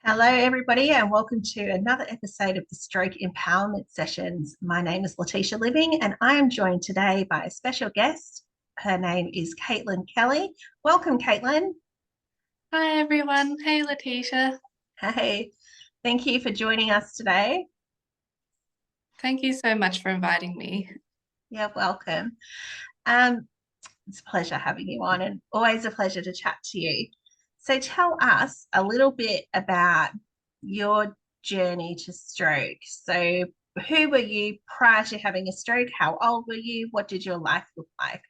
Hello, everybody, and welcome to another episode of the Stroke Empowerment Sessions. My name is Letitia Living, and I am joined today by a special guest. Her name is Caitlin Kelly. Welcome, Caitlin. Hi everyone. Hey Letitia. Hey, thank you for joining us today. Thank you so much for inviting me. You're welcome. Um, it's a pleasure having you on, and always a pleasure to chat to you. So, tell us a little bit about your journey to stroke. So, who were you prior to having a stroke? How old were you? What did your life look like?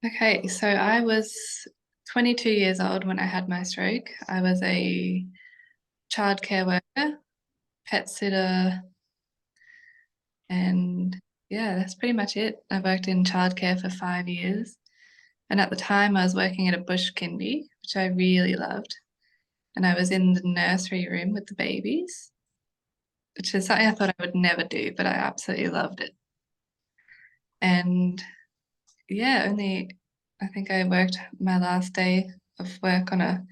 Okay, so I was 22 years old when I had my stroke. I was a childcare worker, pet sitter, and yeah, that's pretty much it. I worked in childcare for 5 years. And at the time, I was working at a bush kindy, which I really loved. And I was in the nursery room with the babies, which is something I thought I would never do, but I absolutely loved it. And yeah, only I think I worked my last day of work on a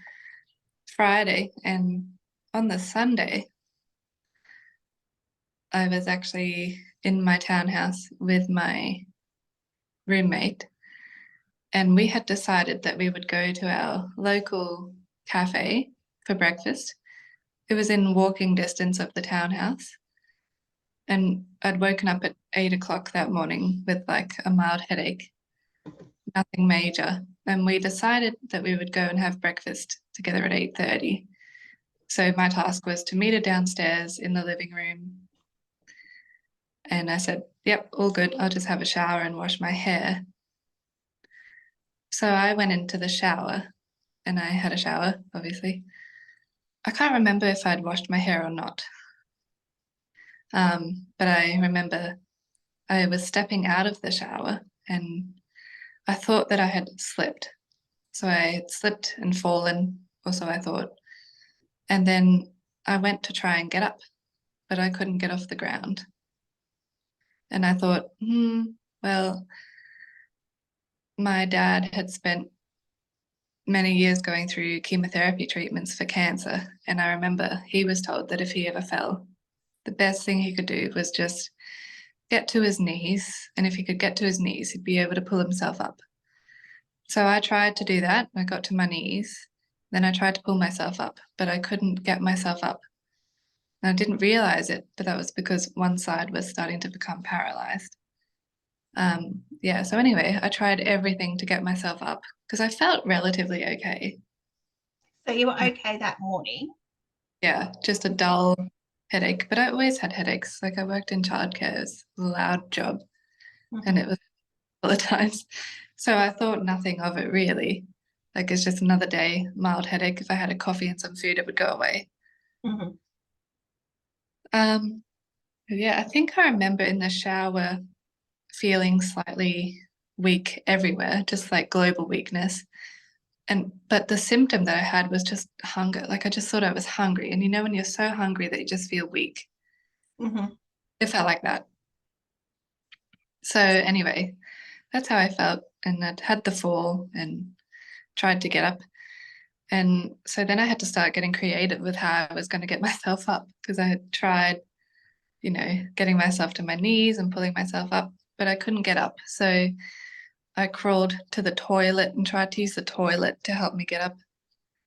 Friday, and on the Sunday, I was actually in my townhouse with my roommate, and we had decided that we would go to our local cafe for breakfast. It was in walking distance of the townhouse, and I'd woken up at 8 o'clock that morning with like a mild headache, nothing major. And we decided that we would go and have breakfast together at 8:30. So my task was to meet her downstairs in the living room. And I said, yep, all good. I'll just have a shower and wash my hair. So I went into the shower and I had a shower, obviously. I can't remember if I'd washed my hair or not. But I remember I was stepping out of the shower and I thought that I had slipped. So I had slipped and fallen, or so I thought. And then I went to try and get up, but I couldn't get off the ground. And I thought, well, my dad had spent many years going through chemotherapy treatments for cancer. And I remember he was told that if he ever fell, the best thing he could do was just get to his knees. And if he could get to his knees, he'd be able to pull himself up. So I tried to do that. I got to my knees. Then I tried to pull myself up, but I couldn't get myself up. And I didn't realize it, but that was because one side was starting to become paralyzed. Yeah, so anyway, I tried everything to get myself up because I felt relatively okay. So, you were okay that morning? Yeah, just a dull headache, but I always had headaches. Like I worked in childcare, it was a loud job, and Mhm, it was all the times. So I thought nothing of it really. Like it's just another day, mild headache. If I had a coffee and some food, it would go away. mhm. Um, yeah, I think I remember in the shower feeling slightly weak everywhere, just like global weakness. And but the symptom that I had was just hunger. Like I just thought I was hungry. And you know when you're so hungry that you just feel weak. Mhm. It felt like that. So anyway, that's how I felt. And I'd had the fall and tried to get up. And so then I had to start getting creative with how I was going to get myself up because I had tried, getting myself to my knees and pulling myself up, but I couldn't get up. So I crawled to the toilet and tried to use the toilet to help me get up.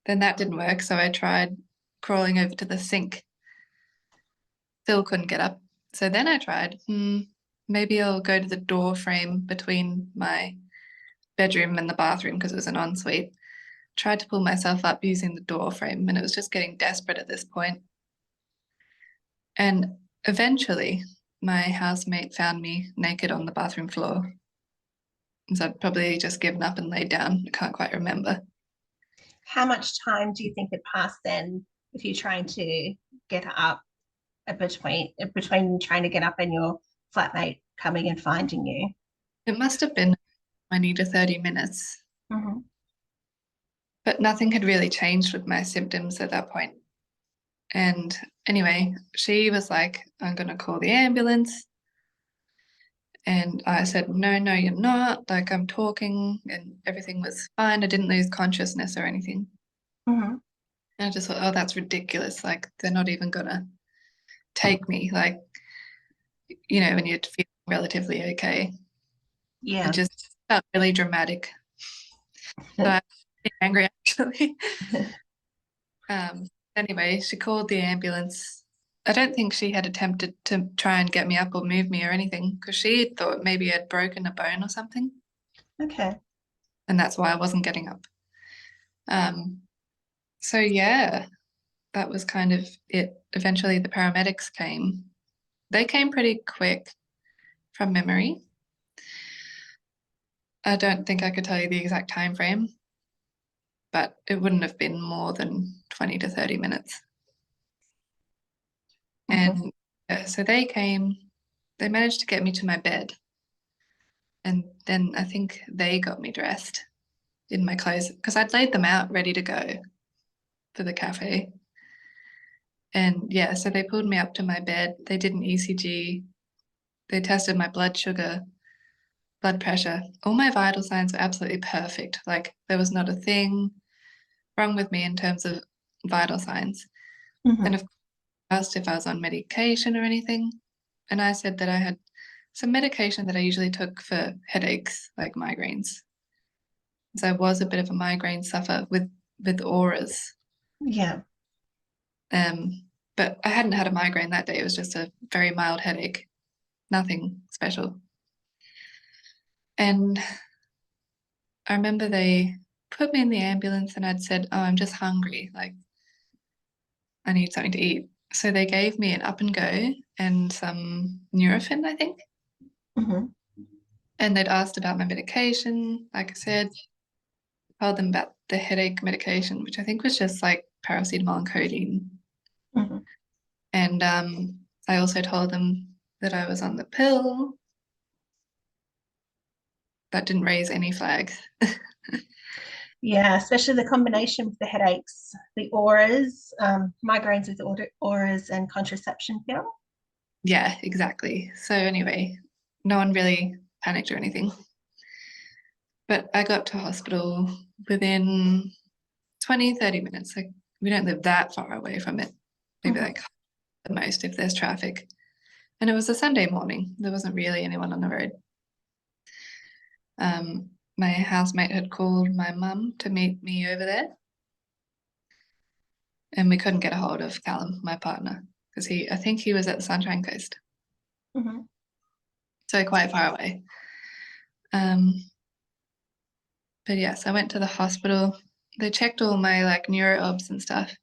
Then that didn't work. So I tried crawling over to the sink. Still couldn't get up. So then I tried, maybe I'll go to the door frame between my bedroom and the bathroom because it was an ensuite. Tried to pull myself up using the door frame, and it was just getting desperate at this point. And eventually, my housemate found me naked on the bathroom floor. And so I'd probably just given up and laid down. I can't quite remember. How much time do you think had passed then if you're trying to get up between trying to get up and your flatmate coming and finding you? It must have been 20 to 30 minutes, Mhm. but nothing had really changed with my symptoms at that point. And anyway, she was like, I'm going to call the ambulance. And I said, no, no, you're not. Like, I'm talking and everything was fine. I didn't lose consciousness or anything. Mhm. And I just thought, oh, that's ridiculous. Like, they're not even gonna take me. Like, when you're feeling relatively okay. It Yeah. just felt really dramatic. So I was angry actually. Um, anyway, she called the ambulance. I don't think she had attempted to try and get me up or move me or anything because she thought maybe I'd broken a bone or something, Okay. and that's why I wasn't getting up. Um, so yeah, that was kind of it. Eventually, the paramedics came. They came pretty quick from memory. I don't think I could tell you the exact time frame, but it wouldn't have been more than 20 to 30 minutes. Hmm. And so they came, they managed to get me to my bed. And then I think they got me dressed in my clothes because I'd laid them out ready to go for the cafe. And yeah, so they pulled me up to my bed. They did an ECG. They tested my blood sugar, blood pressure. All my vital signs were absolutely perfect. Like there was not a thing wrong with me in terms of vital signs. And Hmm. of course, I asked if I was on medication or anything. And I said that I had some medication that I usually took for headaches, like migraines. So I was a bit of a migraine sufferer with auras. Yeah. Um, but I hadn't had a migraine that day. It was just a very mild headache, nothing special. And I remember they put me in the ambulance and I'd said, oh, I'm just hungry. Like, I need something to eat. So they gave me an up and go and some Nurofen, I think. Hmm. And they'd asked about my medication. Like I said, told them about the headache medication, which I think was just like paracetamol and codeine. Hmm. And I also told them that I was on the pill. That didn't raise any flags. Yeah, especially the combination with the headaches, the auras, migraines with auras and contraception pill. Yeah, exactly. So anyway, no one really panicked or anything. But I got to hospital within 20, 30 minutes. Like we don't live that far away from it. Maybe Hmm. like the most if there's traffic. And it was a Sunday morning. There wasn't really anyone on the road. My housemate had called my mum to meet me over there, and we couldn't get a hold of Callum, my partner, because I think he was at the Sunshine Coast, Hmm. so quite far away. Um, but yes, I went to the hospital. They checked all my like neuro obs and stuff,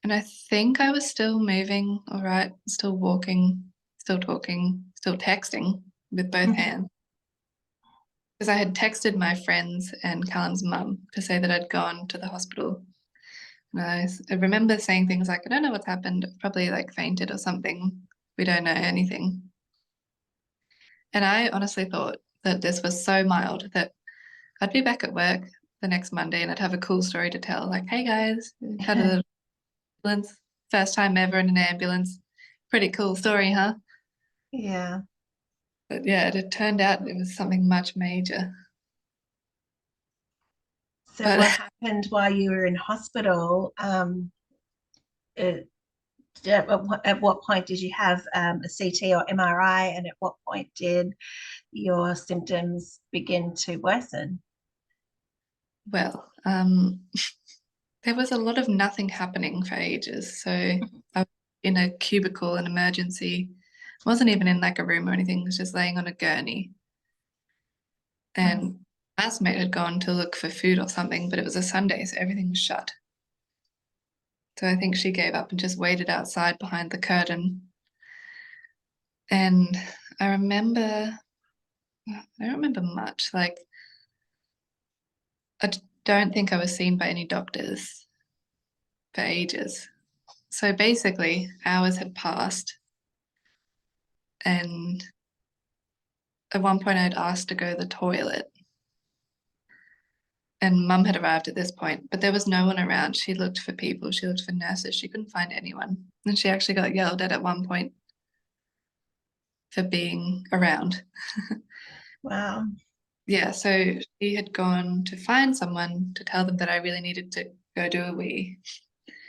and I think I was still moving, all right, still walking, still talking, still texting with both Hmm. hands. Because I had texted my friends and Callum's mum to say that I'd gone to the hospital. And I remember saying things like, I don't know what's happened, probably like fainted or something. We don't know anything. And I honestly thought that this was so mild that I'd be back at work the next Monday and I'd have a cool story to tell. Like, hey guys, had an ambulance, first time ever in an ambulance. Pretty cool story, huh? Yeah. But yeah, it turned out it was something much major. So But what happened while you were in hospital? It, at what point did you have a CT or MRI, and at what point did your symptoms begin to worsen? well, there was a lot of nothing happening for ages. So I was in a cubicle, an emergency. Wasn't even in like a room or anything. Was just laying on a gurney. Mhm. And my housemate had gone to look for food or something, but it was a Sunday, so everything was shut. So I think she gave up and just waited outside behind the curtain. And I remember, I don't remember much. Like, I don't think I was seen by any doctors for ages. So basically, hours had passed, and at one point I'd asked to go to the toilet, and mum had arrived at this point, but there was no one around. She looked for people, she looked for nurses, she couldn't find anyone. And she actually got yelled at one point for being around. Wow. Yeah, so she had gone to find someone to tell them that I really needed to go do a wee.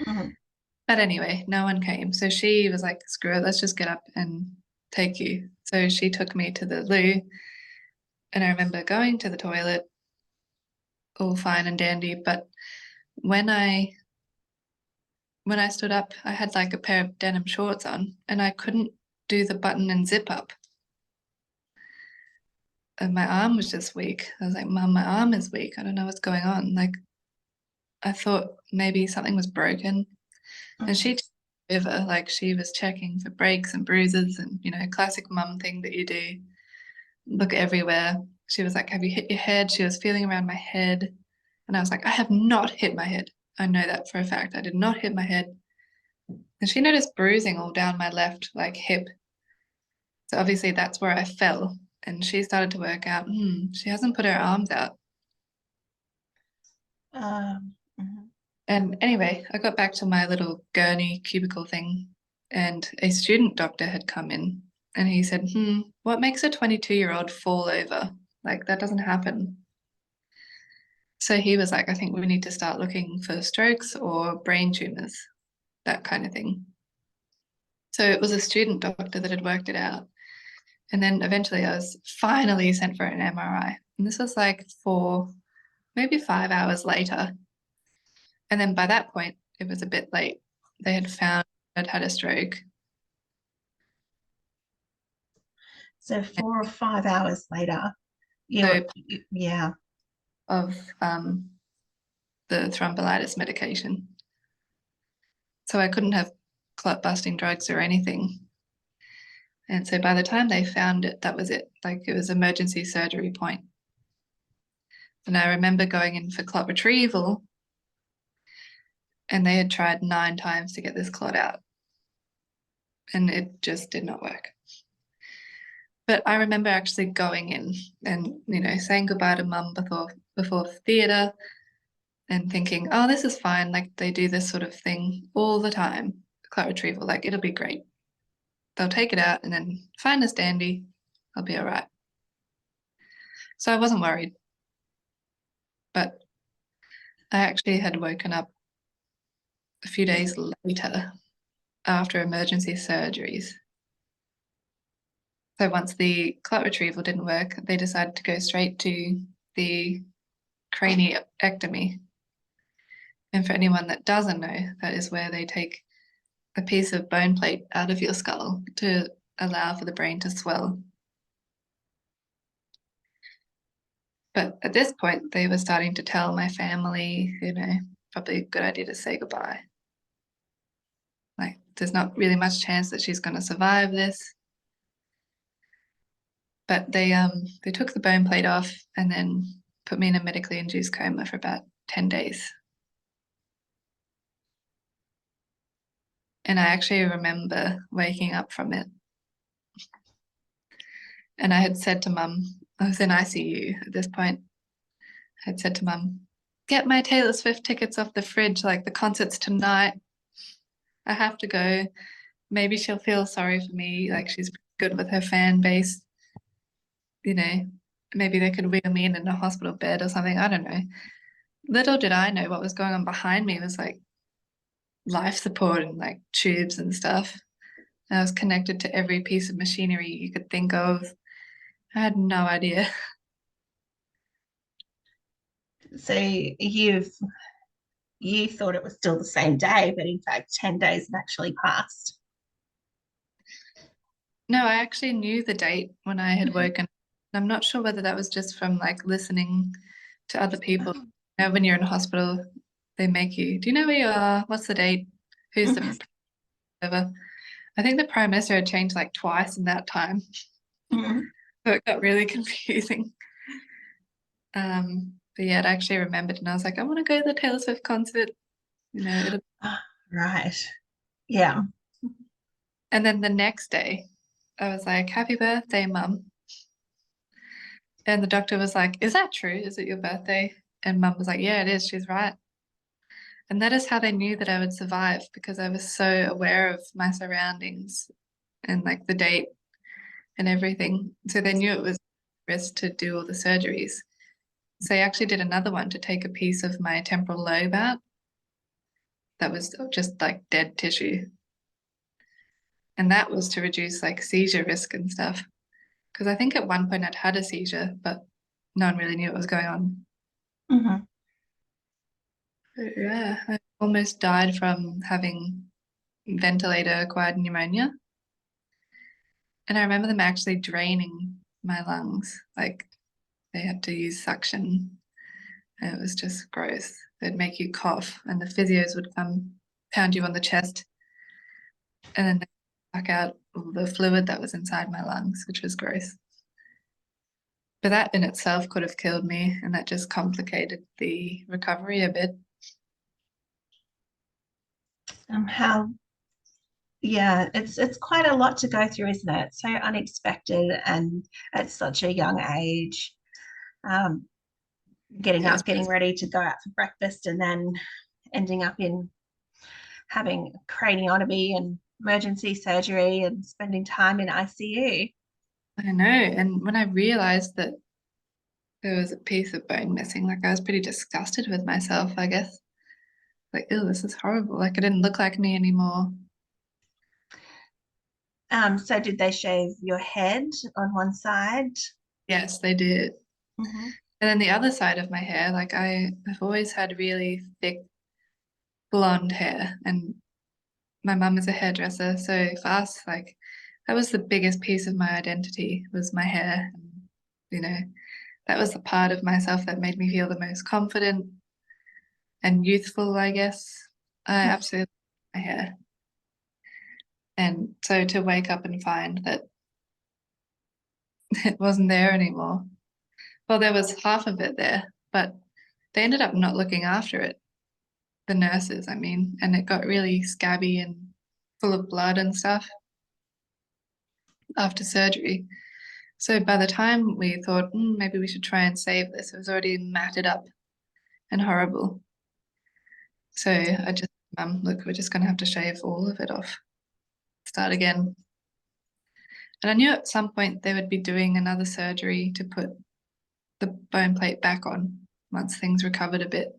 Mhm. But anyway, no one came. So she was like, screw it, let's just get up and take you. So she took me to the loo. And I remember going to the toilet, all fine and dandy. But when I when I stood up, I had like a pair of denim shorts on and I couldn't do the button and zip up. And my arm was just weak. I was like, Mum, my arm is weak. I don't know what's going on. Like, I thought maybe something was broken. And Mhm. she took over, like, she was checking for breaks and bruises and, classic mum thing that you do. Look everywhere. She was like, have you hit your head? She was feeling around my head. And I was like, I have not hit my head. I know that for a fact. I did not hit my head. And she noticed bruising all down my left, like, hip. So obviously that's where I fell. And she started to work out, she hasn't put her arms out. Mhm. And anyway, I got back to my little gurney cubicle thing, and a student doctor had come in and he said, what makes a 22-year-old fall over? Like, that doesn't happen. So he was like, I think we need to start looking for strokes or brain tumors, that kind of thing. So it was a student doctor that had worked it out. And then eventually I was finally sent for an MRI. And this was like maybe 5 hours later. And then by that point, it was a bit late. They had found I'd had a stroke. So 4 or 5 hours later, So yeah. of the thrombolytis medication. So I couldn't have clot busting drugs or anything. And so by the time they found it, that was it. Like, it was emergency surgery point. And I remember going in for clot retrieval, and they had tried 9 times to get this clot out, and it just did not work. But I remember actually going in and, saying goodbye to mum before theatre and thinking, oh, this is fine. Like, they do this sort of thing all the time, clot retrieval. Like, it'll be great. They'll take it out and then fine as dandy. I'll be all right. So I wasn't worried. But I actually had woken up a few days later after emergency surgeries. So once the clot retrieval didn't work, they decided to go straight to the craniectomy. And for anyone that doesn't know, that is where they take a piece of bone plate out of your skull to allow for the brain to swell. But at this point, they were starting to tell my family, probably a good idea to say goodbye. Like, there's not really much chance that she's going to survive this. But they took the bone plate off and then put me in a medically induced coma for about 10 days. And I actually remember waking up from it. And I had said to mum, I was in ICU at this point. I had said to mum, get my Taylor Swift tickets off the fridge, like the concert's tonight. I have to go. Maybe she'll feel sorry for me, like she's good with her fan base. You know, maybe they could wheel me in a hospital bed or something. I don't know. Little did I know what was going on behind me was like life support and like tubes and stuff. I was connected to every piece of machinery you could think of. I had no idea. So you thought it was still the same day, but in fact, 10 days had actually passed. No, I actually knew the date when I had Mhm. woken. I'm not sure whether that was just from like listening to other people. When you're in a hospital, they make you, do you know where you are? What's the date? Who's the Mhm. whatever? I think the prime minister had changed like twice in that time. Mhm. So it got really confusing. But yeah, I actually remembered and I was like, I want to go to the Taylor Swift concert. It'll Ah, right. Yeah. And then the next day, I was like, happy birthday, mum. And the doctor was like, is that true? Is it your birthday? And mum was like, yeah, it is. She's right. And that is how they knew that I would survive because I was so aware of my surroundings and like the date and everything. So they knew it was risk to do all the surgeries. So I actually did another one to take a piece of my temporal lobe out. that was just like dead tissue. And that was to reduce like seizure risk and stuff. Because I think at one point I'd had a seizure, but no one really knew what was going on. Hmm. But yeah, I almost died from having ventilator acquired pneumonia. And I remember them actually draining my lungs. Like they had to use suction. And it was just gross. They'd make you cough, and the physios would come pound you on the chest and then they suck out all the fluid that was inside my lungs, which was gross. But that in itself could have killed me, and that just complicated the recovery a bit. How, yeah, it's quite a lot to go through, isn't it? So unexpected and at such a young age. Um, Getting It was, up, getting ready to go out for breakfast, and then ending up in having craniotomy and emergency surgery and spending time in ICU. I don't know. And when I realized that there was a piece of bone missing, like I was pretty disgusted with myself, I guess. Like, ew, this is horrible. Like, it didn't look like me anymore. So did they shave your head on one side? Yes, they did. Hmm. And then the other side of my hair, like I've always had really thick blonde hair, and my mum is a hairdresser, so for us, like that was the biggest piece of my identity was my hair. And, you know, that was the part of myself that made me feel the most confident and youthful, I guess. I absolutely love my hair. And so to wake up and find that it wasn't there anymore. Well, there was half of it there, but they ended up not looking after it, the nurses, I mean, and it got really scabby and full of blood and stuff after surgery. So by the time we thought, maybe we should try and save this, it was already matted up and horrible. So I just, look, we're just going to have to shave all of it off, start again. And I knew at some point they would be doing another surgery to put the bone plate back on once things recovered a bit.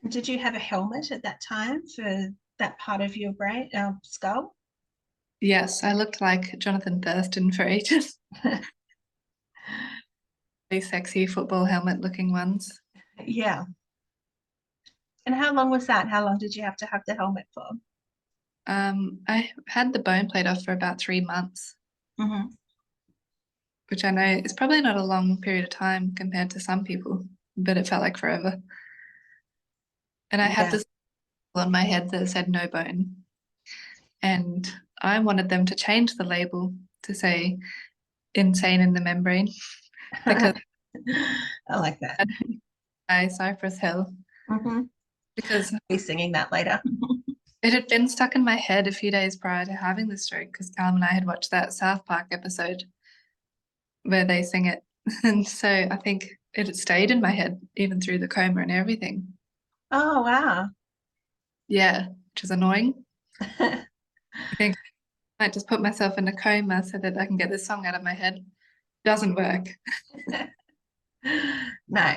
Did you have a helmet at that time for that part of your brain, skull? Yes, I looked like Jonathan Thurston for ages. These sexy football helmet looking ones. Yeah. And how long was that? How long did you have to have the helmet for? I had the bone plate off for about 3 months, Hmm. which I know is probably not a long period of time compared to some people, but it felt like forever. And I had Yeah. this on my head that said no bone. And I wanted them to change the label to say insane in the membrane because I like that. I Cypress Hill Hmm. because Be singing that later. it had been stuck in my head a few days prior to having the stroke because Callum and I had watched that South Park episode where they sing it. And so I think it had stayed in my head even through the coma and everything. Oh, wow. Yeah, which is annoying. I think I might just put myself in a coma so that I can get this song out of my head. Doesn't work. No.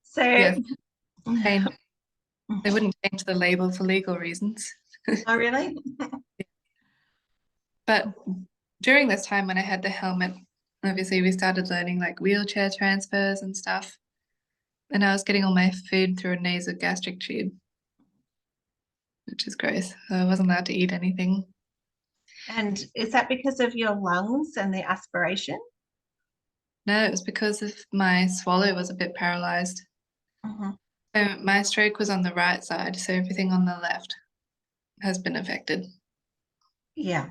So, Yes, change. They wouldn't change the label for legal reasons. oh, really? But during this time when I had the helmet, obviously we started learning like wheelchair transfers and stuff. And I was getting all my food through a nasogastric tube, which is gross. So I wasn't allowed to eat anything. And is that because of your lungs and the aspiration? No, it was because of my swallow was a bit paralyzed. Hmm. So my stroke was on the right side, so everything on the left has been affected. Yeah.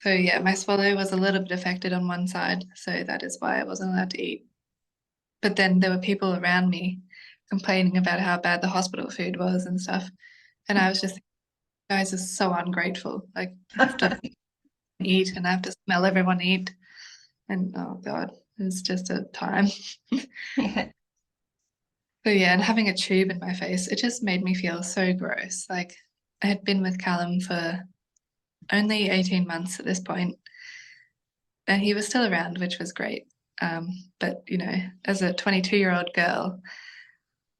So yeah, my swallow was a little bit affected on one side, so that is why I wasn't allowed to eat. But then there were people around me complaining about how bad the hospital food was and stuff. And I was just, you guys are so ungrateful. Like, I have to eat and I have to smell everyone eat. And oh God, it was just a time. Yeah. So yeah, and having a tube in my face, it just made me feel so gross. Like I had been with Callum for only 18 months at this point, and he was still around, which was great. But you know, as a 22-year-old girl,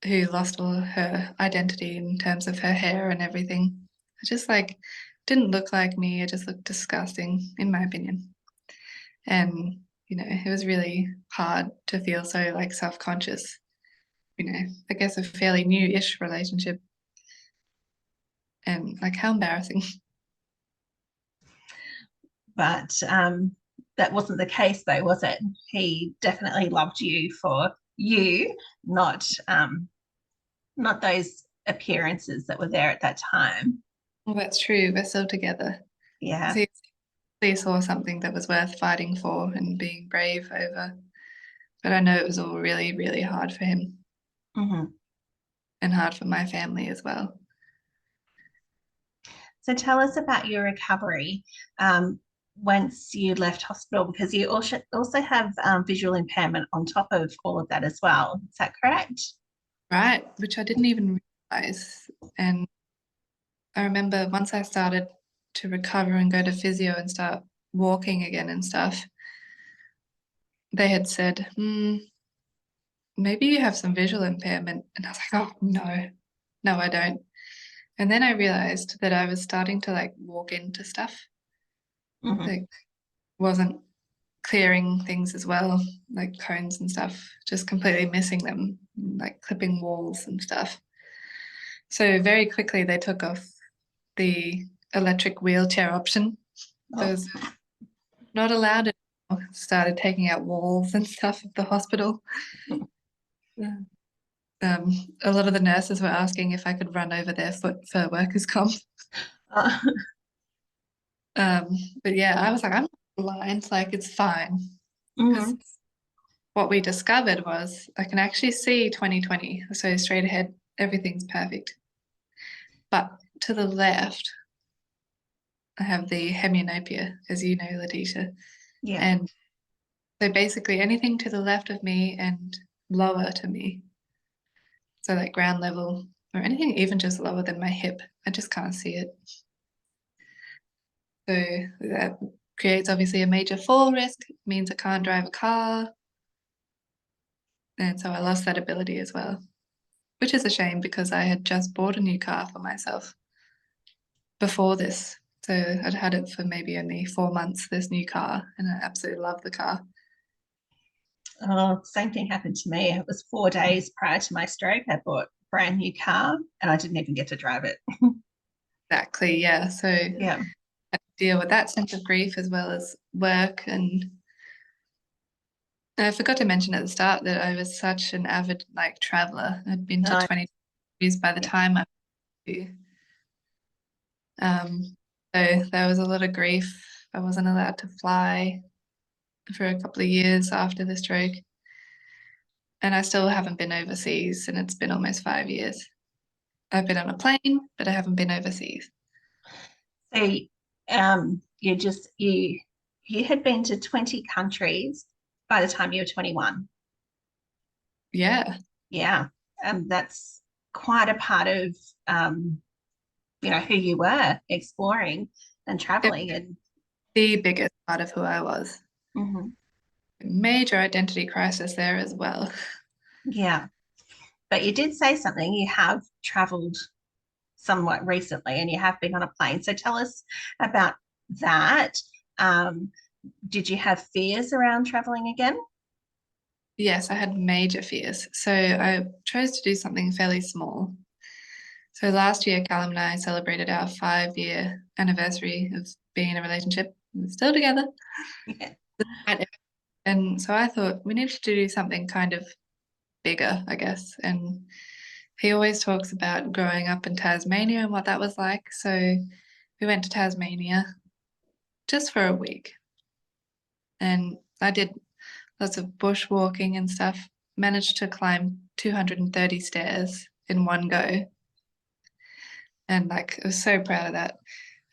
who lost all her identity in terms of her hair and everything. I just like didn't look like me. It just looked disgusting, in my opinion. And it was really hard to feel so like self-conscious. I guess a fairly new-ish relationship, and like how embarrassing. But that wasn't the case, though, was it? He definitely loved you for you, not those appearances that were there at that time. Well, that's true. We're still together. Yeah. So he saw something that was worth fighting for and being brave over. But I know it was all really, really hard for him Hmm. and hard for my family as well. So tell us about your recovery once you left hospital, because you also have visual impairment on top of all of that as well. Is that correct? Right, which I didn't even realize. And I remember once I started to recover and go to physio and start walking again and stuff, they had said, maybe you have some visual impairment. And I was like, oh, no, no, I don't. And then I realized that I was starting to like walk into stuff, Hmm. like wasn't clearing things as well, like cones and stuff, just completely missing them, like clipping walls and stuff. So very quickly they took off the electric wheelchair option. Oh. Those not allowed anymore. Started taking out walls and stuff of the hospital. Yeah. Um, a lot of the nurses were asking if I could run over their foot for workers' comp. Uh, Um, but yeah, I was like, I'm not blind, like it's fine. Because mhm. what we discovered was I can actually see 20/20, so straight ahead, everything's perfect. But to the left, I have the hemianopia, as you know, Letitia. Yeah. And so basically anything to the left of me and lower to me, so like ground level or anything even just lower than my hip, I just can't see it. So that creates obviously a major fall risk, means I can't drive a car. And so I lost that ability as well, which is a shame because I had just bought a new car for myself before this. So I'd had it for maybe only 4 months, this new car, and I absolutely love the car. Oh, same thing happened to me. It was 4 days prior to my stroke. I bought a brand new car and I didn't even get to drive it. Exactly, yeah. So I Yeah. deal with that sense of grief as well as work. And I forgot to mention at the start that I was such an avid like traveler. I'd been to Uh, 20 countries by the yeah. time I was to. So there was a lot of grief. I wasn't allowed to fly for a couple of years after the stroke. And I still haven't been overseas, and it's been almost 5 years. I've been on a plane, but I haven't been overseas. So you had been to 20 countries by the time you were 21. Yeah, Yeah. That's quite a part of um, who you were exploring and it traveling and the biggest part of who I was. mhm. Major identity crisis there as well. Yeah. But you did say something. You have traveled somewhat recently and you have been on a plane. So tell us about that. Um, did you have fears around traveling again? Yes, I had major fears. So I chose to do something fairly small. So last year, Callum and I celebrated our 5-year anniversary of being in a relationship. We're still together. Yeah. And so I thought we needed to do something kind of bigger, I guess. And he always talks about growing up in Tasmania and what that was like. So we went to Tasmania just for a week. And I did lots of bushwalking and stuff, managed to climb 230 stairs in one go. And like, I was so proud of that.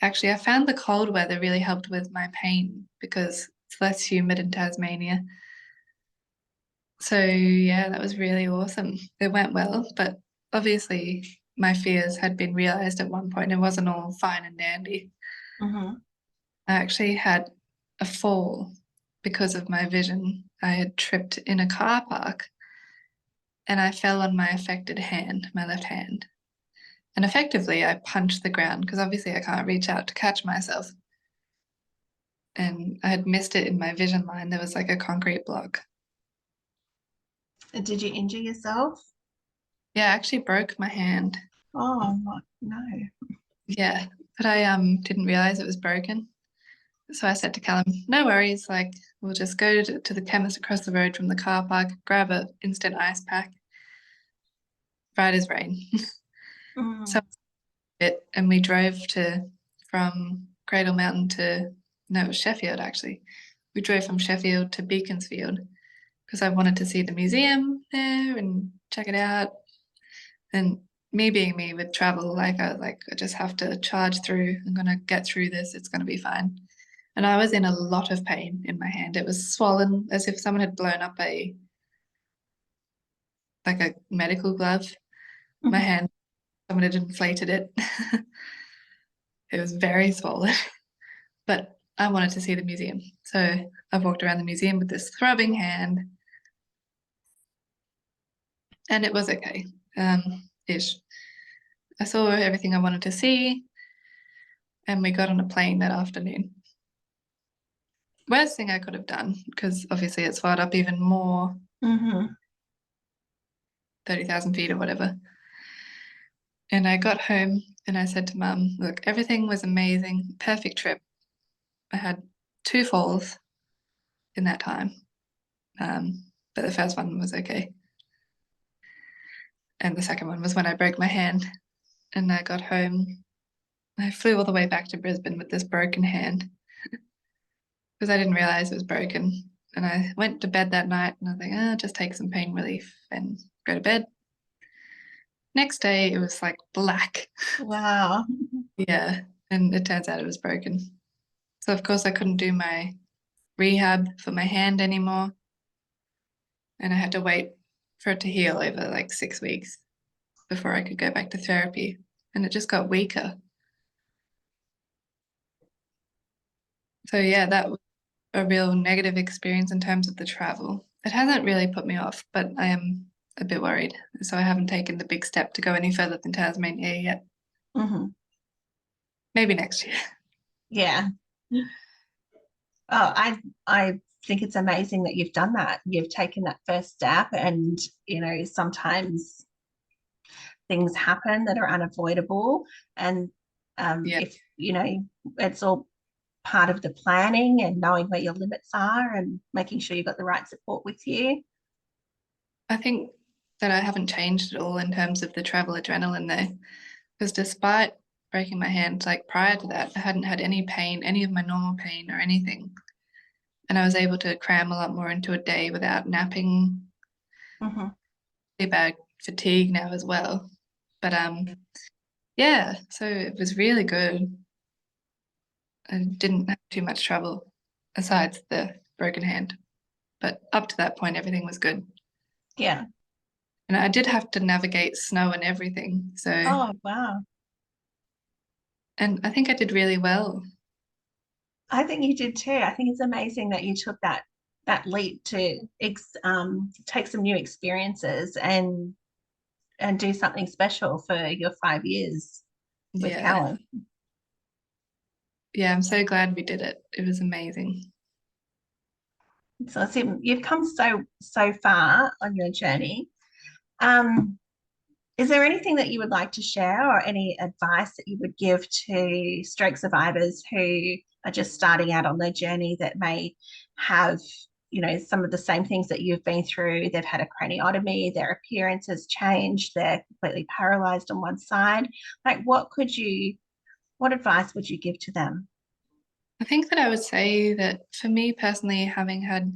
Actually, I found the cold weather really helped with my pain because it's less humid in Tasmania. So yeah, that was really awesome. It went well, but obviously my fears had been realized at one point. It wasn't all fine and dandy. Hmm. I actually had a fall because of my vision. I had tripped in a car park and I fell on my affected hand, my left hand. And effectively, I punched the ground because obviously I can't reach out to catch myself. And I had missed it in my vision line. There was like a concrete block. Did you injure yourself? Yeah, I actually broke my hand. Oh, no. Yeah, but I didn't realize it was broken. So I said to Callum, no worries, like we'll just go to the chemist across the road from the car park, grab a instant ice pack, right as rain. So Mm, and we drove to from Cradle Mountain to no, it was Sheffield actually. We drove from Sheffield to Beaconsfield because I wanted to see the museum there and check it out. And me being me with travel, like I just have to charge through. I'm gonna get through this. It's gonna be fine. And I was in a lot of pain in my hand. It was swollen as if someone had blown up a like a medical glove. My mhm. hand, someone had inflated it. It was very swollen. But I wanted to see the museum. So I've walked around the museum with this throbbing hand, and it was okay. Ish. I saw everything I wanted to see, and we got on a plane that afternoon. Worst thing I could have done, because obviously it swelled up even more, Mhm. 30,000 feet or whatever. And I got home and I said to Mum, look, everything was amazing, perfect trip. I had two falls in that time, but the first one was okay. And the second one was when I broke my hand and I got home. I flew all the way back to Brisbane with this broken hand because I didn't realize it was broken. And I went to bed that night and I was like, just take some pain relief and go to bed. Next day, it was like black. Wow. Yeah. And it turns out it was broken. So, of course, I couldn't do my rehab for my hand anymore. And I had to wait for it to heal over like 6 weeks before I could go back to therapy. And it just got weaker. So, yeah, that was a real negative experience in terms of the travel. It hasn't really put me off, but I am a bit worried. So, I haven't taken the big step to go any further than Tasmania yet. Mhm. Maybe next year. Yeah. Oh, I think it's amazing that you've done that. You've taken that first step, and sometimes things happen that are unavoidable, and Yeah. if it's all part of the planning and knowing where your limits are and making sure you've got the right support with you. I think that I haven't changed at all in terms of the travel adrenaline there. Because despite breaking my hand, like prior to that, I hadn't had any pain, any of my normal pain or anything. And I was able to cram a lot more into a day without napping, Hmm. really bad fatigue now as well. But yeah, so it was really good. I didn't have too much trouble aside the broken hand. But up to that point, everything was good. Yeah. And I did have to navigate snow and everything. So, Oh, wow. and I think I did really well. I think you did too. I think it's amazing that you took that leap to take some new experiences and do something special for your 5 years with Yeah. Callum. Yeah, I'm so glad we did it. It was amazing. So you've come so far on your journey. Um, is there anything that you would like to share or any advice that you would give to stroke survivors who are just starting out on their journey that may have, some of the same things that you've been through? They've had a craniotomy, their appearance has changed, they're completely paralyzed on one side. Like, what advice would you give to them? I think that I would say that for me personally, having had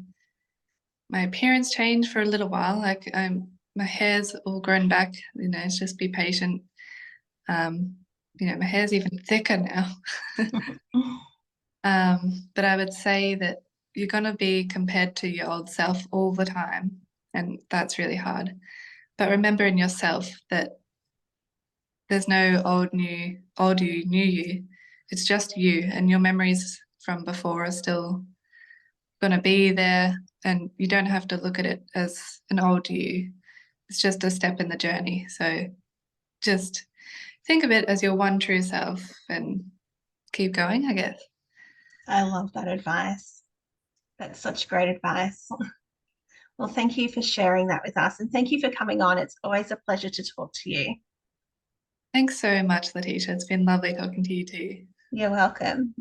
my appearance change for a little while, like my hair's all grown back, it's just be patient. Um, my hair's even thicker now. But I would say that you're going to be compared to your old self all the time, and that's really hard. But remember in yourself that there's no old you, new you. It's just you, and your memories from before are still going to be there. And you don't have to look at it as an old you. it's just a step in the journey. So just think of it as your one true self and keep going, I guess. I love that advice. That's such great advice. Well, thank you for sharing that with us and thank you for coming on. It's always a pleasure to talk to you. Thanks so much, Letitia. It's been lovely talking to you too. You're welcome.